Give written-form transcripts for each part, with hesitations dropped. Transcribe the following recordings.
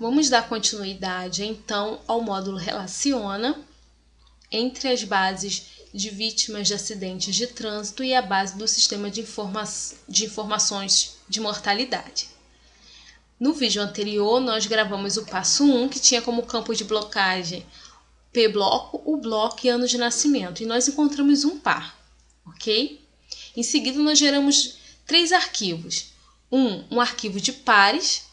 Vamos dar continuidade, então, ao módulo Relaciona entre as bases de vítimas de acidentes de trânsito e a base do sistema de informações de mortalidade. No vídeo anterior, nós gravamos o passo 1, que tinha como campo de blocagem P-bloco, o bloco e ano de nascimento, e nós encontramos um par, ok? Em seguida, nós geramos 3 arquivos. Um arquivo de pares,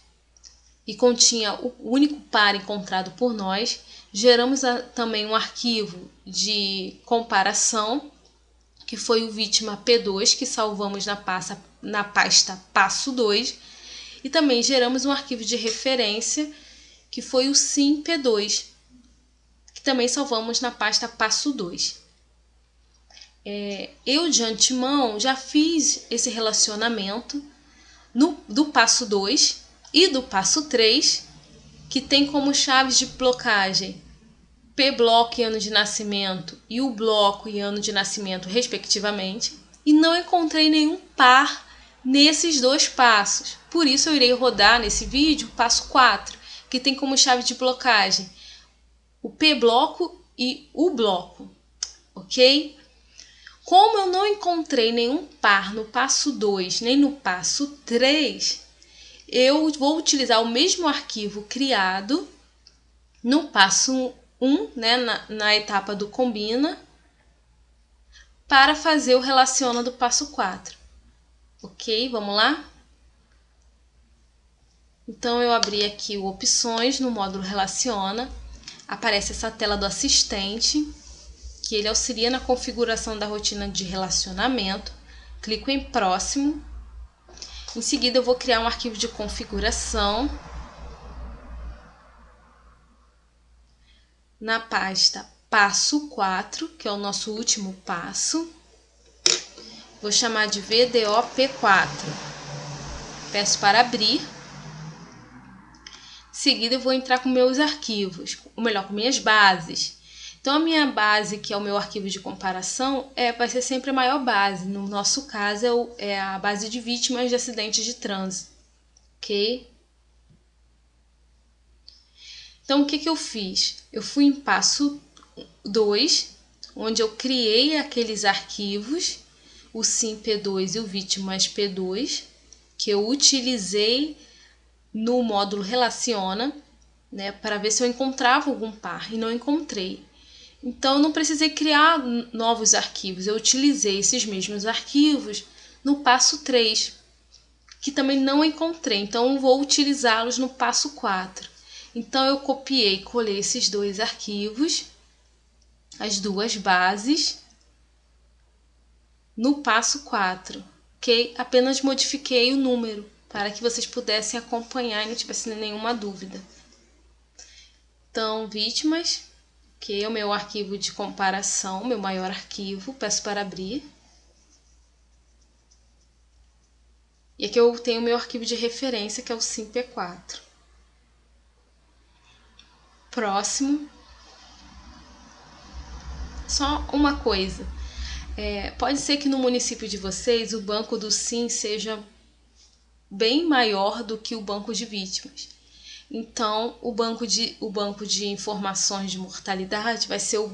e continha o único par encontrado por nós. Geramos também um arquivo de comparação, que foi o vítima P2, que salvamos na pasta passo 2. E também geramos um arquivo de referência, que foi o SIM P2, que também salvamos na pasta passo 2. Eu, de antemão, já fiz esse relacionamento do passo 2 e do passo 3, que tem como chaves de blocagem P-bloco e ano de nascimento e o bloco e ano de nascimento, respectivamente, e não encontrei nenhum par nesses 2 passos. Por isso eu irei rodar nesse vídeo o passo 4, que tem como chave de blocagem o P-bloco e o bloco, ok? Como eu não encontrei nenhum par no passo 2 nem no passo 3, eu vou utilizar o mesmo arquivo criado no passo 1, né, na etapa do combina, para fazer o relaciona do passo 4. Ok? Vamos lá? Então, eu abri aqui o opções no módulo relaciona. Aparece essa tela do assistente, que ele auxilia na configuração da rotina de relacionamento. Clico em próximo. Em seguida, eu vou criar um arquivo de configuração na pasta passo 4, que é o nosso último passo. Vou chamar de VDOP4. Peço para abrir. Em seguida, eu vou entrar com meus arquivos, ou melhor, com minhas bases. Então, a minha base, que é o meu arquivo de comparação, vai ser sempre a maior base. No nosso caso, é a base de vítimas de acidentes de trânsito. Ok? Então, o que eu fiz? Eu fui em passo 2, onde eu criei aqueles arquivos, o SIM P2 e o vítimas P2, que eu utilizei no módulo Relaciona, né, para ver se eu encontrava algum par, e não encontrei. Então, eu não precisei criar novos arquivos, eu utilizei esses mesmos arquivos no passo 3, que também não encontrei, então eu vou utilizá-los no passo 4. Então, eu copiei e colei esses 2 arquivos, as 2 bases, no passo 4, ok? Apenas modifiquei o número, para que vocês pudessem acompanhar e não tivessem nenhuma dúvida. Então, vítimas, que é o meu arquivo de comparação, meu maior arquivo, peço para abrir. E aqui eu tenho o meu arquivo de referência, que é o SIM P4. Próximo. Só uma coisa, pode ser que no município de vocês o banco do SIM seja bem maior do que o banco de vítimas. Então, o banco de informações de mortalidade vai ser o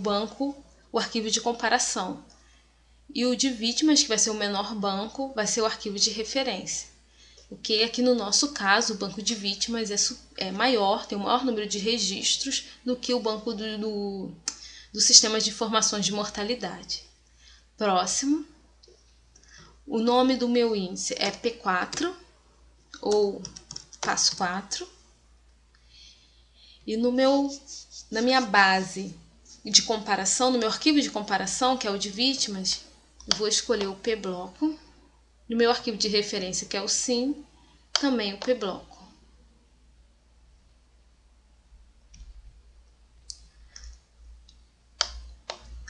arquivo de comparação. E o de vítimas, que vai ser o menor banco, vai ser o arquivo de referência. Ok? Aqui no nosso caso, o banco de vítimas é maior, tem o maior número de registros do que o banco do sistema de informações de mortalidade. Próximo. O nome do meu índice é P4, ou passo 4. E na minha base de comparação, no meu arquivo de comparação, que é o de vítimas, eu vou escolher o P-bloco. No meu arquivo de referência, que é o SIM, também o P-bloco.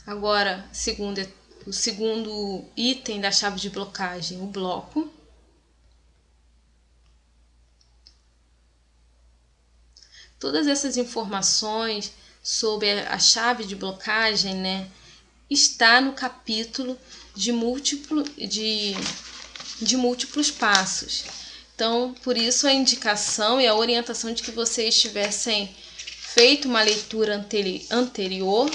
Agora, o segundo item da chave de blocagem, o bloco. Todas essas informações sobre a chave de blocagem, né, está no capítulo de múltiplos passos, Então, por isso a indicação e a orientação de que vocês tivessem feito uma leitura anterior,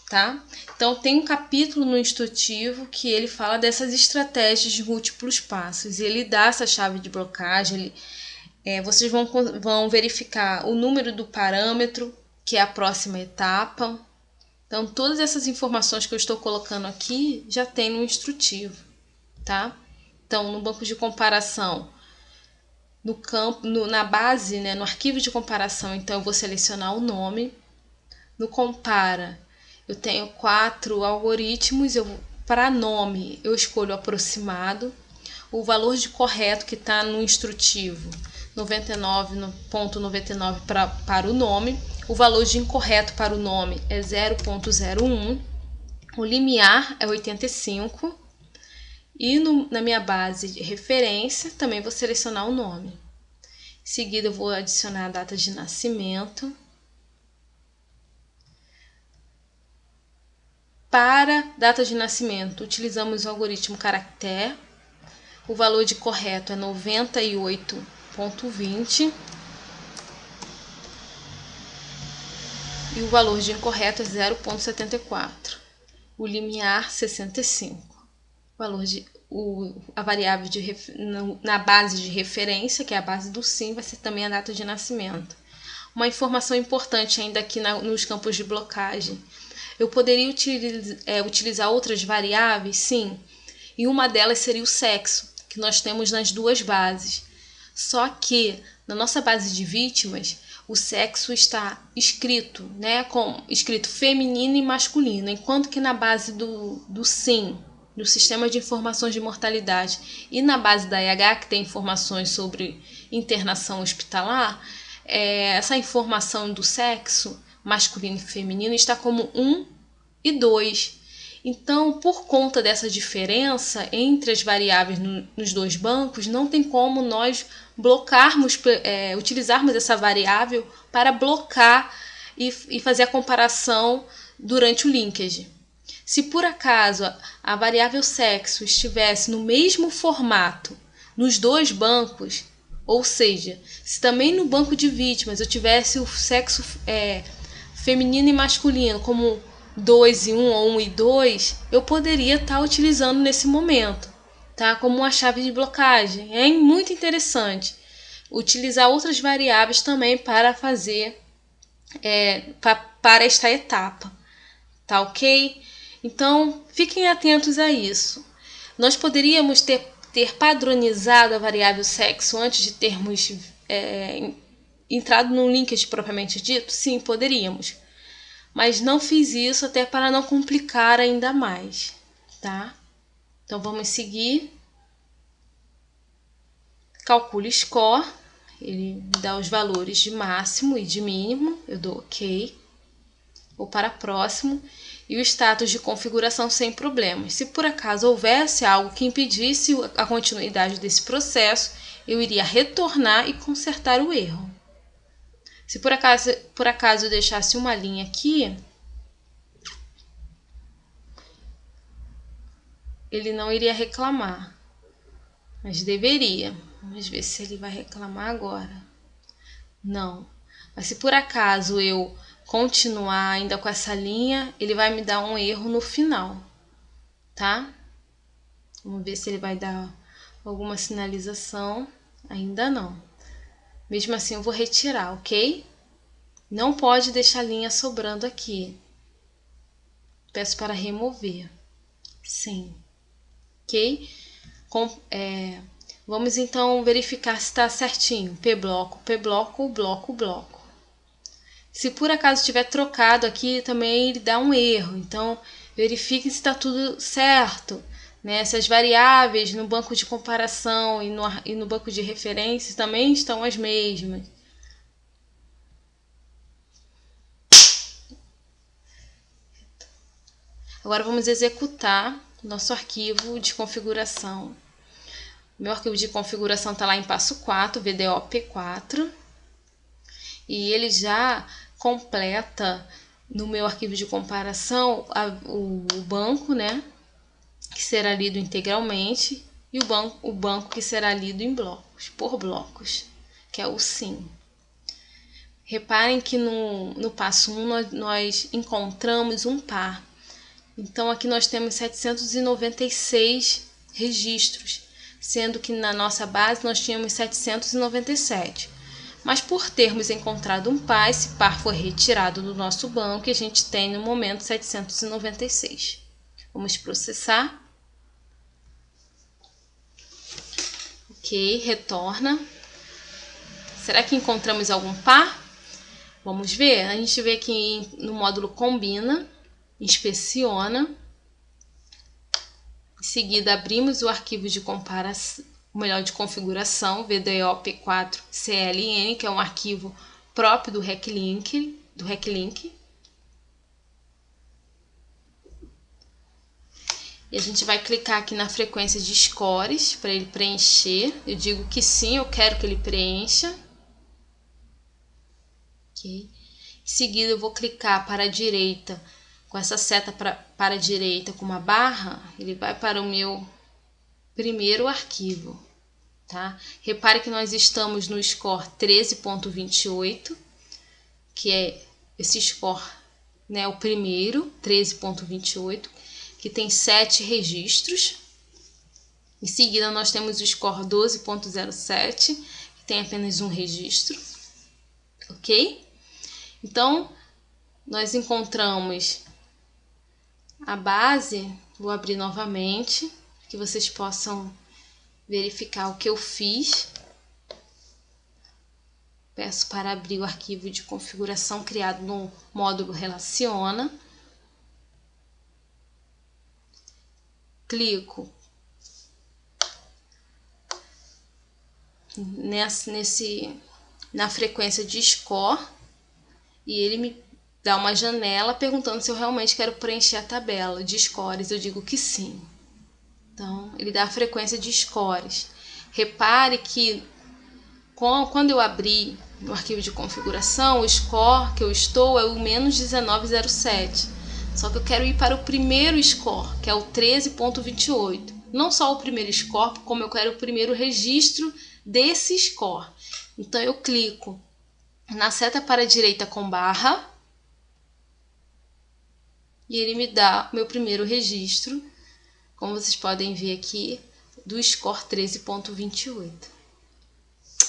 tá? Então, tem um capítulo no instrutivo que ele fala dessas estratégias de múltiplos passos. Ele dá essa chave de blocagem, vocês vão verificar o número do parâmetro, que é a próxima etapa. Então, todas essas informações que eu estou colocando aqui já tem no instrutivo, tá? Então, no banco de comparação, no campo, na base, né, no arquivo de comparação, então eu vou selecionar o nome. No compara, eu tenho 4 algoritmos. Para nome, eu escolho aproximado. O valor de correto que está no instrutivo, 99,99 para o nome. O valor de incorreto para o nome é 0,01. O limiar é 85. E na minha base de referência, também vou selecionar o nome. Em seguida, eu vou adicionar a data de nascimento. Para data de nascimento, utilizamos o algoritmo caractere. O valor de correto é 98,20. E o valor de incorreto é 0,74. O limiar, 65. A variável na base de referência, que é a base do sim, vai ser também a data de nascimento. Uma informação importante ainda aqui nos campos de blocagem. Eu poderia utilizar outras variáveis? Sim. E uma delas seria o sexo, que nós temos nas duas bases. Só que na nossa base de vítimas, o sexo está escrito, né, escrito feminino e masculino, enquanto que na base do SIM, do Sistema de Informações de Mortalidade, e na base da IH, que tem informações sobre internação hospitalar, essa informação do sexo masculino e feminino está como 1 e 2. Então, por conta dessa diferença entre as variáveis nos dois bancos, não tem como nós utilizarmos essa variável para blocar e fazer a comparação durante o linkage. Se por acaso a variável sexo estivesse no mesmo formato nos dois bancos, ou seja, se também no banco de vítimas eu tivesse o sexo feminino e masculino como 2 e 1 ou 1 e 2, eu poderia estar utilizando nesse momento, tá? Como uma chave de blocagem. É muito interessante utilizar outras variáveis também para fazer para esta etapa, tá ok? Então, fiquem atentos a isso. Nós poderíamos ter padronizado a variável sexo antes de termos entrado no linkage propriamente dito? Sim, poderíamos. Mas não fiz isso até para não complicar ainda mais, tá? Então, vamos seguir. Calcule score. Ele me dá os valores de máximo e de mínimo. Eu dou OK. Vou para próximo. E o status de configuração sem problemas. Se por acaso houvesse algo que impedisse a continuidade desse processo, eu iria retornar e consertar o erro. Se por acaso eu deixasse uma linha aqui, ele não iria reclamar, mas deveria. Vamos ver se ele vai reclamar agora. Não. Mas se por acaso eu continuar ainda com essa linha, ele vai me dar um erro no final, tá? Vamos ver se ele vai dar alguma sinalização. Ainda não. Mesmo assim, eu vou retirar, ok? Não pode deixar a linha sobrando aqui. Peço para remover. Sim. Ok? Vamos então verificar se está certinho. P bloco, bloco, bloco. Se por acaso tiver trocado aqui, também ele dá um erro. Então, verifique se está tudo certo, né? Se as variáveis no banco de comparação e no banco de referências também estão as mesmas. Agora vamos executar nosso arquivo de configuração. Meu arquivo de configuração está lá em passo 4, VDO-P4. E ele já completa no meu arquivo de comparação o banco, né, que será lido integralmente, e o banco que será lido em blocos, por blocos, que é o sim. Reparem que no passo 1 nós encontramos um par. Então, aqui nós temos 796 registros, sendo que na nossa base nós tínhamos 797. Mas por termos encontrado um par, esse par foi retirado do nosso banco e a gente tem no momento 796. Vamos processar. Ok, retorna. Será que encontramos algum par? Vamos ver. A gente vê aqui no módulo combina, inspeciona. Em seguida, abrimos o arquivo de comparação, de configuração, VDOP4CLN, que é um arquivo próprio do RecLink. E a gente vai clicar aqui na frequência de scores para ele preencher. Eu digo que sim, eu quero que ele preencha. Okay. Em seguida, eu vou clicar para a direita, com essa seta para a direita com uma barra, ele vai para o meu primeiro arquivo. Tá? Repare que nós estamos no score 13.28, que é esse score, né, o primeiro, 13.28, que tem 7 registros. Em seguida, nós temos o score 12.07, que tem apenas um registro. Ok? Então, nós encontramos a base. Vou abrir novamente, para que vocês possam verificar o que eu fiz. Peço para abrir o arquivo de configuração criado no módulo Relaciona. Clico na frequência de score e ele me dá uma janela perguntando se eu realmente quero preencher a tabela de scores. Eu digo que sim. Então, ele dá a frequência de scores. Repare que quando eu abri no arquivo de configuração, o score que eu estou é o menos 1907. Só que eu quero ir para o primeiro score, que é o 13.28. Não só o primeiro score, como eu quero o primeiro registro desse score. Então, eu clico na seta para a direita com barra e ele me dá o meu primeiro registro, como vocês podem ver aqui, do score 13.28.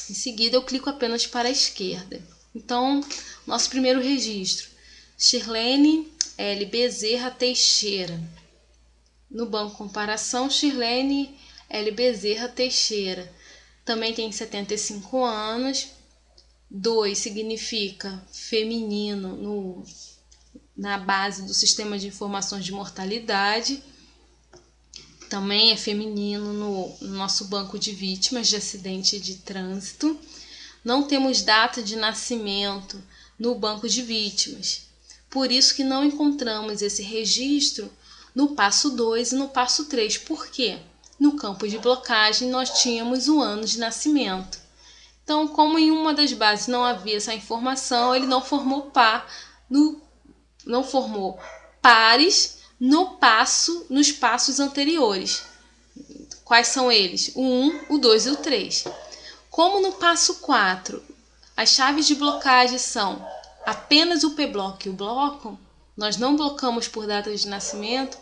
Em seguida, eu clico apenas para a esquerda. Então, nosso primeiro registro, Shirlene L. Bezerra Teixeira. No banco comparação, Shirlene L. Bezerra Teixeira. Também tem 75 anos. 2 significa feminino na base do sistema de informações de mortalidade. Também é feminino no nosso banco de vítimas de acidente de trânsito. Não temos data de nascimento no banco de vítimas. Por isso que não encontramos esse registro no passo 2 e no passo 3. Por quê? No campo de blocagem nós tínhamos o ano de nascimento. Então, como em uma das bases não havia essa informação, ele não formou pares nos passos anteriores. Quais são eles? O 1, o 2 e o 3. Como no passo 4 as chaves de blocagem são apenas o P-bloco e o bloco, nós não blocamos por data de nascimento,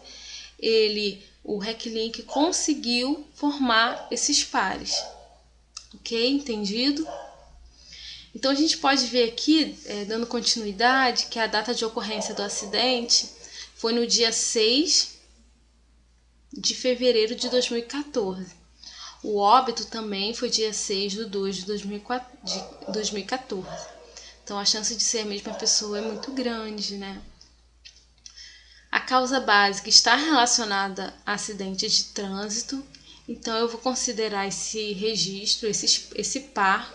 o RecLink conseguiu formar esses pares. Ok? Entendido? Então, a gente pode ver aqui, dando continuidade, que a data de ocorrência do acidente foi no dia 6 de fevereiro de 2014. O óbito também foi dia 6 de 2 de 2014. Então, a chance de ser a mesma pessoa é muito grande, né? A causa básica está relacionada a acidentes de trânsito. Então, eu vou considerar esse registro, esse par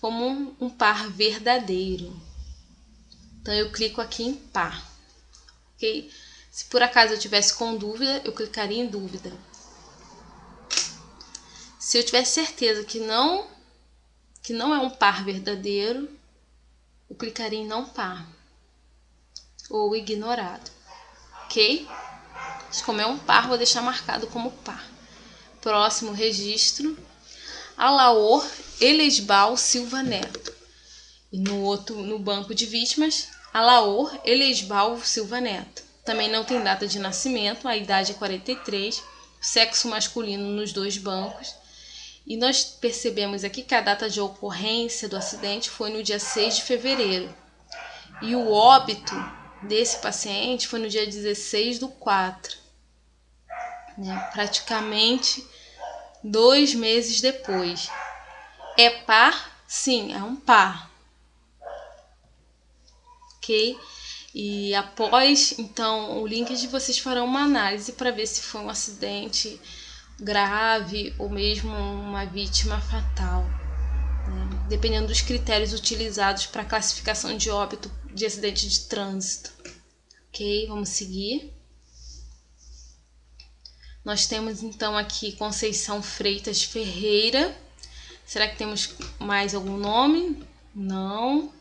como um par verdadeiro. Então, eu clico aqui em par. Ok? Se por acaso eu tivesse com dúvida, eu clicaria em dúvida. Se eu tivesse certeza que não é um par verdadeiro, eu clicaria em não par ou ignorado. Ok? Como é um par, vou deixar marcado como par. Próximo registro, Alaor Elesbal Silva Neto. E no banco de vítimas, Alaor Elesbal Silva Neto. Também não tem data de nascimento, a idade é 43, sexo masculino nos dois bancos. E nós percebemos aqui que a data de ocorrência do acidente foi no dia 6 de fevereiro. E o óbito desse paciente foi no dia 16/4. Né? Praticamente 2 meses depois. É par? Sim, é um par. Ok? E após, então, o linkage, vocês farão uma análise para ver se foi um acidente grave ou mesmo uma vítima fatal, né? Dependendo dos critérios utilizados para classificação de óbito de acidente de trânsito. Ok? Vamos seguir. Nós temos então aqui Conceição Freitas Ferreira. Será que temos mais algum nome? Não.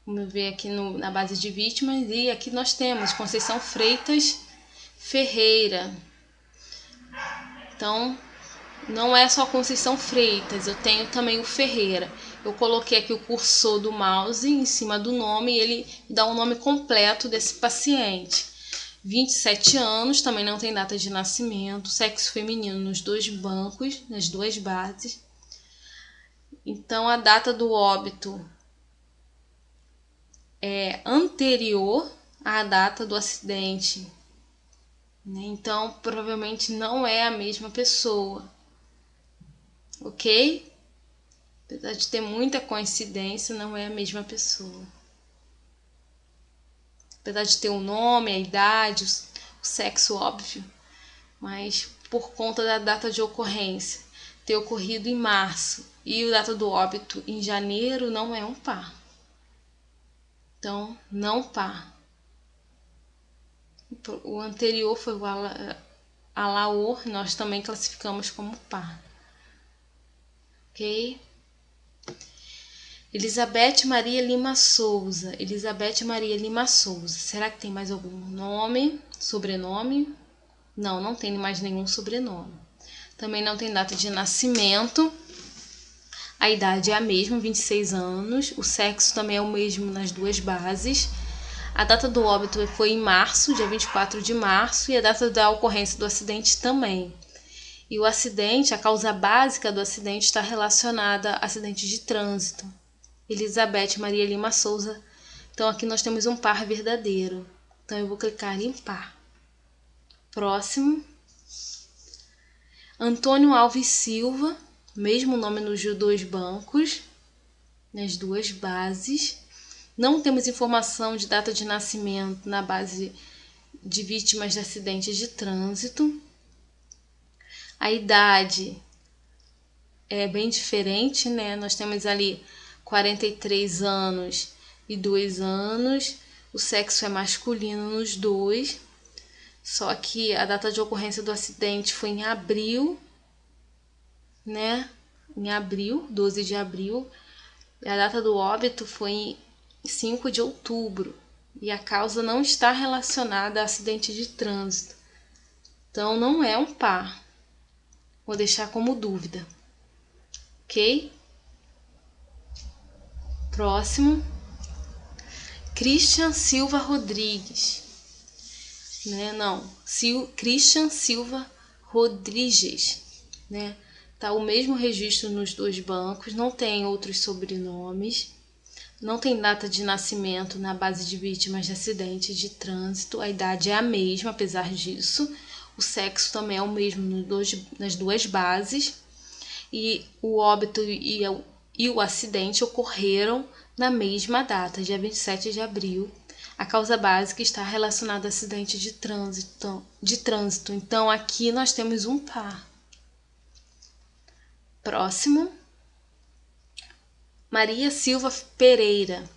Vamos ver aqui na base de vítimas. E aqui nós temos Conceição Freitas Ferreira. Então, não é só Conceição Freitas, eu tenho também o Ferreira. Eu coloquei aqui o cursor do mouse em cima do nome e ele dá o nome completo desse paciente. 27 anos, também não tem data de nascimento, sexo feminino nos dois bancos, nas duas bases. Então, a data do óbito é anterior à data do acidente. Então, provavelmente não é a mesma pessoa. Ok? Apesar de ter muita coincidência, não é a mesma pessoa. Apesar de ter o nome, a idade, o sexo óbvio, mas por conta da data de ocorrência ter ocorrido em março e a data do óbito em janeiro, não é um par. Então, não par. O anterior foi o Alaor, nós também classificamos como par. Ok? Elizabeth Maria Lima Souza. Elizabeth Maria Lima Souza. Será que tem mais algum nome, sobrenome? Não, não tem mais nenhum sobrenome. Também não tem data de nascimento. A idade é a mesma, 26 anos. O sexo também é o mesmo nas duas bases. A data do óbito foi em março, dia 24 de março, e a data da ocorrência do acidente também. E o acidente, a causa básica do acidente está relacionada a acidente de trânsito. Elizabeth Maria Lima Souza. Então aqui nós temos um par verdadeiro. Então eu vou clicar em par. Próximo. Antônio Alves Silva, mesmo nome nos dois bancos, nas duas bases. Não temos informação de data de nascimento na base de vítimas de acidentes de trânsito. A idade é bem diferente, né? Nós temos ali 43 anos e 2 anos. O sexo é masculino nos dois. Só que a data de ocorrência do acidente foi em abril, né? Em abril, 12 de abril. E a data do óbito foi em 5 de outubro. E a causa não está relacionada a acidente de trânsito. Então, não é um par. Vou deixar como dúvida. Ok? Próximo. Christian Silva Rodrigues. Christian Silva Rodrigues. Né? Tá o mesmo registro nos dois bancos. Não tem outros sobrenomes. Não tem data de nascimento na base de vítimas de acidente de trânsito. A idade é a mesma, apesar disso. O sexo também é o mesmo nas duas bases. E o óbito e o acidente ocorreram na mesma data, dia 27 de abril. A causa básica está relacionada a acidente de trânsito. Então, aqui nós temos um par. Próximo. Maria Silva Pereira.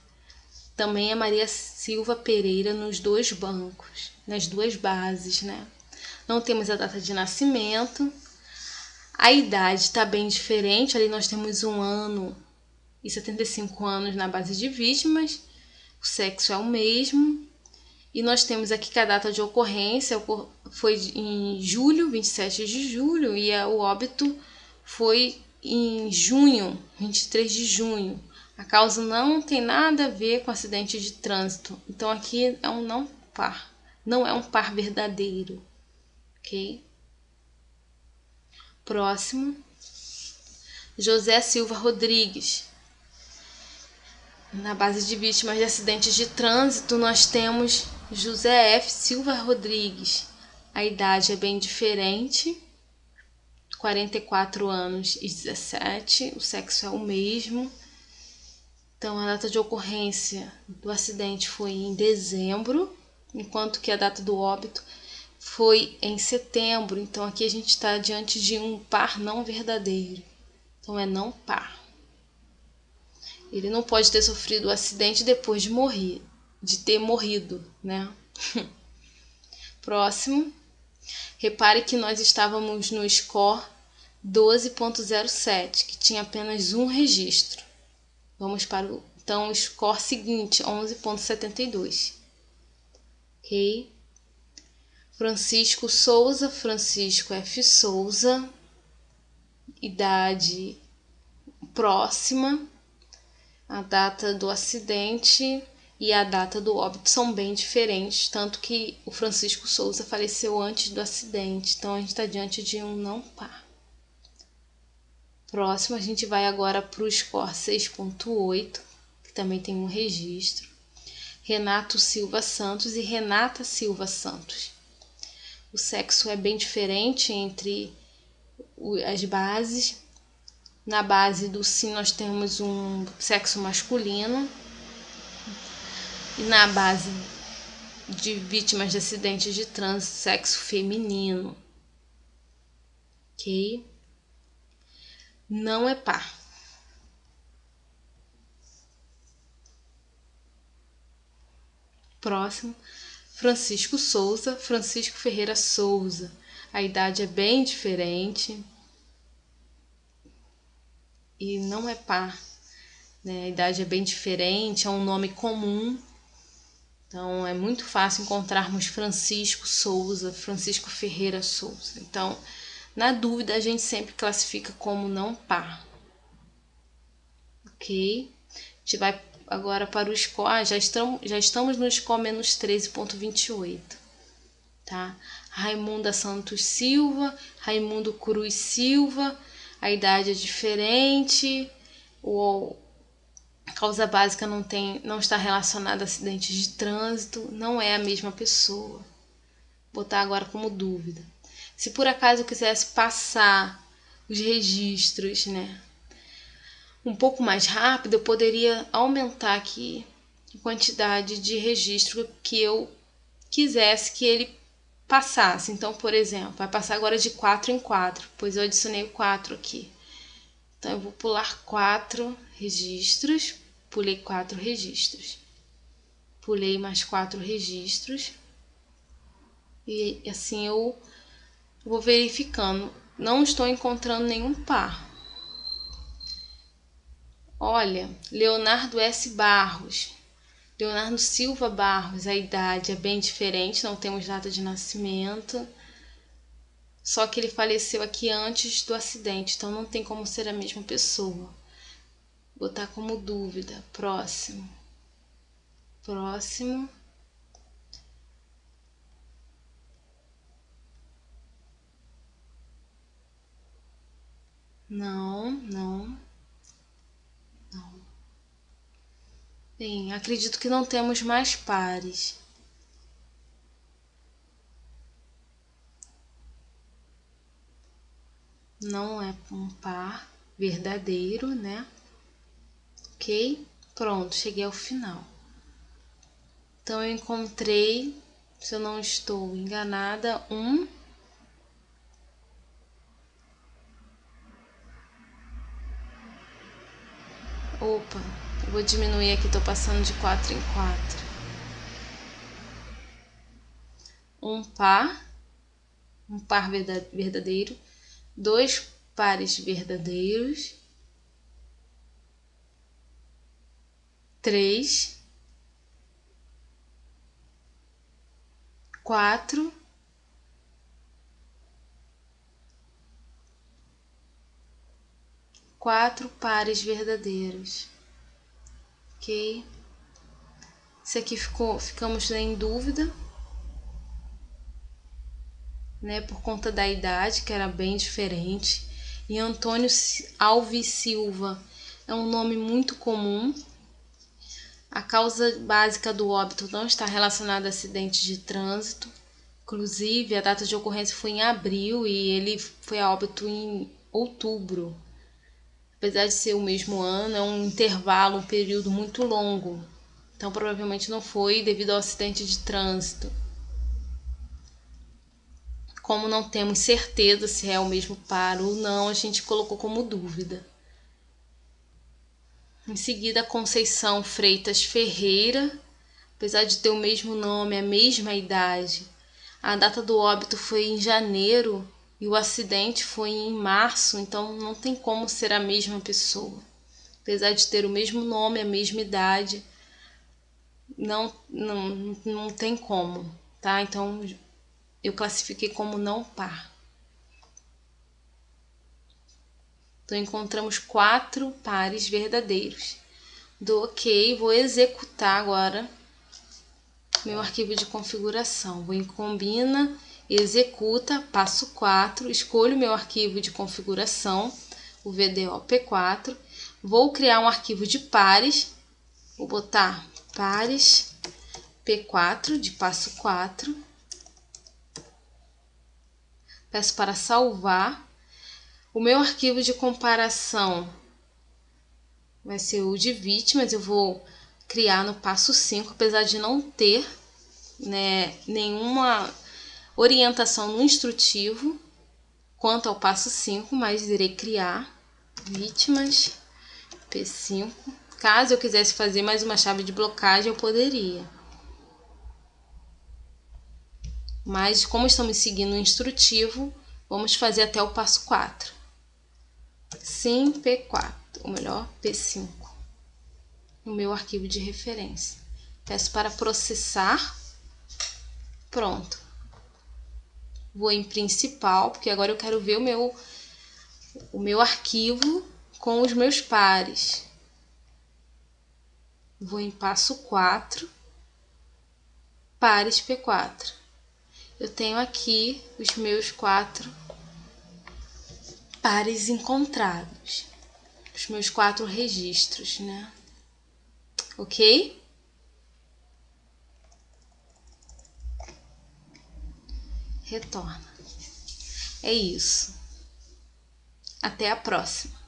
Também é Maria Silva Pereira nos dois bancos, nas duas bases, né? Não temos a data de nascimento. A idade está bem diferente. Ali nós temos 1 ano e 75 anos na base de vítimas. O sexo é o mesmo. E nós temos aqui que a data de ocorrência foi em julho, 27 de julho, e o óbito foi em junho, 23 de junho. A causa não tem nada a ver com acidente de trânsito. Então aqui é um não par. Não é um par verdadeiro. Ok? Próximo. José Silva Rodrigues. Na base de vítimas de acidentes de trânsito, nós temos José F. Silva Rodrigues. A idade é bem diferente, 44 anos e 17, o sexo é o mesmo. Então, a data de ocorrência do acidente foi em dezembro, enquanto que a data do óbito foi em setembro. Então, aqui a gente está diante de um par não verdadeiro. Então, é não par. Ele não pode ter sofrido o acidente depois de ter morrido, né? Próximo. Repare que nós estávamos no score 12.07, que tinha apenas um registro. Vamos para o score seguinte, 11.72. Ok? Francisco Souza, Francisco F. Souza. Idade próxima. A data do acidente e a data do óbito são bem diferentes, tanto que o Francisco Souza faleceu antes do acidente, então a gente está diante de um não par. Próximo, a gente vai agora para o score 6.8, que também tem um registro. Renato Silva Santos e Renata Silva Santos. O sexo é bem diferente entre as bases. Na base do sim nós temos um sexo masculino. E na base de vítimas de acidentes de trânsito, sexo feminino. Ok? Não é par. Próximo. Francisco Souza, Francisco Ferreira Souza. A idade é bem diferente. E não é par. Né? A idade é bem diferente, é um nome comum. Então, é muito fácil encontrarmos Francisco Souza, Francisco Ferreira Souza. Então, na dúvida, a gente sempre classifica como não par. Ok? A gente vai agora para o score. Já estamos no score menos 13.28. Tá? Raimunda Santos Silva, Raimundo Cruz Silva. A idade é diferente. A causa básica não está relacionada a acidentes de trânsito, não é a mesma pessoa. Vou botar agora como dúvida. Se por acaso eu quisesse passar os registros, né, um pouco mais rápido, eu poderia aumentar aqui a quantidade de registro que eu quisesse que ele passasse. Então, por exemplo, vai passar agora de 4 em 4, pois eu adicionei o 4 aqui. Então, eu vou pular 4 registros. Pulei 4 registros. Pulei mais 4 registros. E assim eu vou verificando. Não estou encontrando nenhum par. Olha, Leonardo S. Barros. Leonardo Silva Barros. A idade é bem diferente, não temos data de nascimento. Só que ele faleceu aqui antes do acidente, então não tem como ser a mesma pessoa. Vou botar como dúvida. Próximo. Próximo. Não. Bem, acredito que não temos mais pares. Não é um par verdadeiro, né? Ok? Pronto, cheguei ao final. Então, eu encontrei, se eu não estou enganada, um... Opa, eu vou diminuir aqui, estou passando de 4 em 4. Um par verdadeiro, 2 pares verdadeiros, 3 4 pares verdadeiros, ok? Esse aqui ficamos em dúvida, né, por conta da idade, que era bem diferente. E Antônio Alves Silva é um nome muito comum. A causa básica do óbito não está relacionada a acidente de trânsito. Inclusive, a data de ocorrência foi em abril e ele foi a óbito em outubro. Apesar de ser o mesmo ano, é um intervalo, um período muito longo. Então, provavelmente não foi devido ao acidente de trânsito. Como não temos certeza se é o mesmo par ou não, a gente colocou como dúvida. Em seguida, Conceição Freitas Ferreira, apesar de ter o mesmo nome, a mesma idade, a data do óbito foi em janeiro e o acidente foi em março, então não tem como ser a mesma pessoa. Apesar de ter o mesmo nome, a mesma idade, não tem como, tá? Então eu classifiquei como não par. Então encontramos 4 pares verdadeiros. Dou OK, vou executar agora meu arquivo de configuração. Vou em Combina, Executa, passo 4, escolho meu arquivo de configuração, o VDO P4. Vou criar um arquivo de pares, vou botar pares P4 de passo 4. Peço para salvar. O meu arquivo de comparação vai ser o de vítimas, eu vou criar no passo 5, apesar de não ter, né, nenhuma orientação no instrutivo quanto ao passo 5, mas irei criar vítimas P5. Caso eu quisesse fazer mais uma chave de blocagem, eu poderia. Mas como estamos seguindo o instrutivo, vamos fazer até o passo 4. Sim, P4, ou melhor, P5, no meu arquivo de referência. Peço para processar. Pronto. Vou em principal, porque agora eu quero ver o meu arquivo com os meus pares. Vou em passo 4, pares P4. Eu tenho aqui os meus 4 pares encontrados, os meus 4 registros, né? Ok? Retorna. É isso. Até a próxima.